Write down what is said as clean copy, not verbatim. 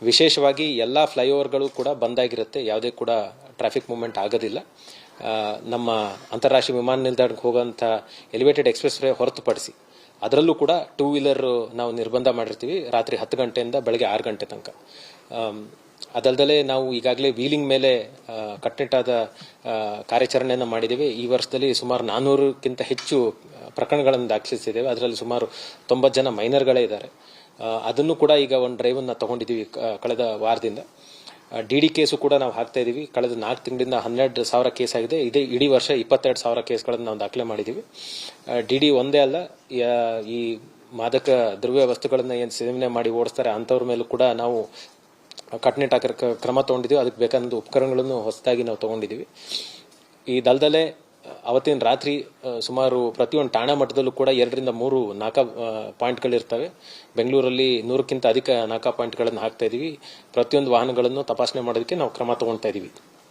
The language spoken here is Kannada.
ವಿಶೇಷವಾಗಿ ಎಲ್ಲ ಫ್ಲೈಓವರ್ಗಳು ಕೂಡ ಬಂದಾಗಿರುತ್ತೆ, ಯಾವುದೇ ಕೂಡ ಟ್ರಾಫಿಕ್ ಮೂವ್ಮೆಂಟ್ ಆಗೋದಿಲ್ಲ. ನಮ್ಮ ಅಂತಾರಾಷ್ಟ್ರೀಯ ವಿಮಾನ ನಿಲ್ದಾಣಕ್ಕೆ ಹೋಗುವಂಥ ಎಲಿವೇಟೆಡ್ ಎಕ್ಸ್ಪ್ರೆಸ್ ವೇ ಹೊರತುಪಡಿಸಿ ಅದರಲ್ಲೂ ಕೂಡ ಟೂ ವೀಲರ್ ನಾವು ನಿರ್ಬಂಧ ಮಾಡಿರ್ತೀವಿ ರಾತ್ರಿ 10 ಗಂಟೆಯಿಂದ ಬೆಳಗ್ಗೆ 6 ಗಂಟೆ ತನಕ. ಅದಲ್ಲದೆ ನಾವು ಈಗಾಗಲೇ ವೀಲಿಂಗ್ ಮೇಲೆ ಕಟ್ಟುನಿಟ್ಟಾದ ಕಾರ್ಯಾಚರಣೆಯನ್ನು ಮಾಡಿದ್ದೇವೆ. ಈ ವರ್ಷದಲ್ಲಿ ಸುಮಾರು 400ಕ್ಕಿಂತ ಹೆಚ್ಚು ಪ್ರಕರಣಗಳನ್ನು ದಾಖಲಿಸಿದ್ದೇವೆ. ಅದರಲ್ಲಿ ಸುಮಾರು 90 ಜನ ಮೈನರ್ಗಳೇ ಇದ್ದಾರೆ. ಅದನ್ನು ಕೂಡ ಈಗ ಒಂದು ಡ್ರೈವನ್ನು ತಗೊಂಡಿದ್ದೀವಿ ಕಳೆದ ವಾರದಿಂದ. ಡಿಡಿ ಕೇಸು ಕೂಡ ನಾವು ಹಾಕ್ತಾ ಇದೀವಿ. ಕಳೆದ 4 ತಿಂಗಳಿಂದ 12,000 ಕೇಸ್ ಆಗಿದೆ. ಇದೇ ಇಡೀ ವರ್ಷ 22,000 ಕೇಸ್ಗಳನ್ನು ನಾವು ದಾಖಲೆ ಮಾಡಿದ್ದೀವಿ. ಡಿಡಿ ಒಂದೇ ಅಲ್ಲ, ಈ ಮಾದಕ ದ್ರವ್ಯ ವಸ್ತುಗಳನ್ನು ಏನು ಸೇವನೆ ಮಾಡಿ ಓಡಿಸ್ತಾರೆ ಅಂಥವ್ರ ಮೇಲೂ ಕೂಡ ನಾವು ಕಟ್ಟುನಿಟ್ಟಾದ ಕ್ರಮ ತಗೊಂಡಿದ್ದೀವಿ. ಅದಕ್ಕೆ ಬೇಕಾದ ಉಪಕರಣಗಳನ್ನು ಹೊಸದಾಗಿ ನಾವು ತಗೊಂಡಿದ್ದೀವಿ. ಇದಲ್ಲದೆ ಅವತ್ತಿನ ರಾತ್ರಿ ಸುಮಾರು ಪ್ರತಿಯೊಂದು ಠಾಣಾ ಮಟ್ಟದಲ್ಲೂ ಕೂಡ 2 ರಿಂದ 3 ನಾಕಾ ಪಾಯಿಂಟ್ಗಳಿರ್ತವೆ. ಬೆಂಗಳೂರಲ್ಲಿ 100ಕ್ಕಿಂತ ಅಧಿಕ ನಾಕಾ ಪಾಯಿಂಟ್ಗಳನ್ನು ಹಾಕ್ತಾ ಇದೀವಿ. ಪ್ರತಿಯೊಂದು ವಾಹನಗಳನ್ನು ತಪಾಸಣೆ ಮಾಡೋದಕ್ಕೆ ನಾವು ಕ್ರಮ ತಗೊಳ್ತಾ ಇದೀವಿ.